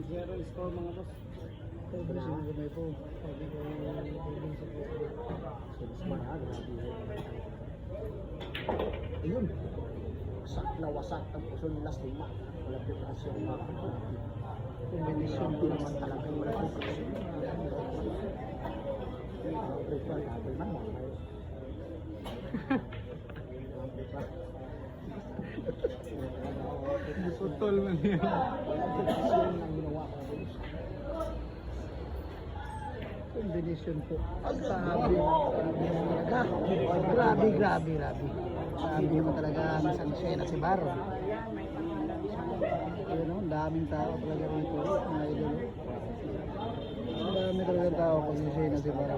Zero score mga boss. Ito ba siya gamay po? Sabi ko yung sa ayun, wasak na wasak ang puso ng last lima. Wala preparasyon mga kapatid. kombinasyon Hindi naman talaga wala preparasyon. Prepare man mo. putol man yan. Kombinasyon po. Sabi. Grabe. Sabi mo talaga minsan siya na si Baro. Ayun o, daming tao talaga rito. Mga idolo. Ang dami talaga tao kasi siya na si Baro.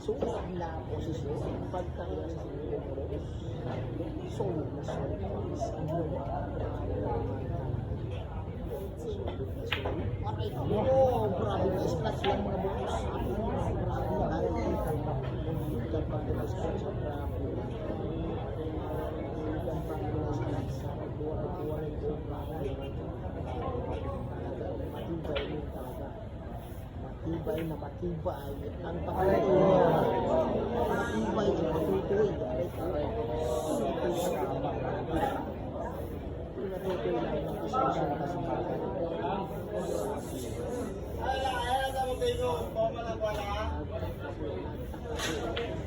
So, ang lang posisyon, pagkakita sa siniguro, solid na solid. Oh, grabe na scratch lang mga bukas. Matibay na matibay ang pagkakita. Matibay na matutuloy. Pinatutuloy lang ng diskusyon kasi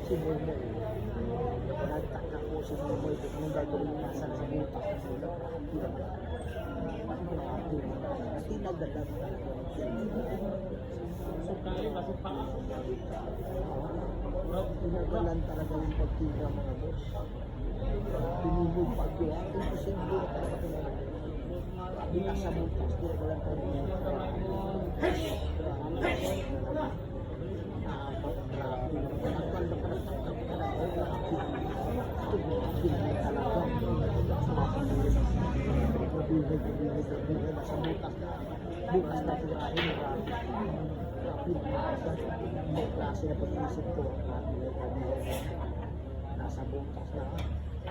si Boyboy. Nagtaka po si Boyboy kung gagawin niya nasa sa butas na sila. Kasi nagdadag pinagalan talaga yung pagtiga mga boss. Pinulog pa kaya. Kasi hindi na talaga pinagalan. Bilang sa butas, pinagalan talaga. Bukas na tirahin may klase na pag-isip ko nasa bukas na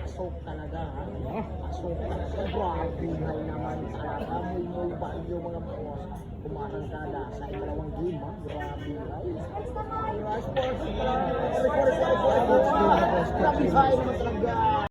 asok talaga asok talaga grabe naman talaga may bagyo mga boss kumarangkada sa ikalawang game grabe sports grabe high naman talaga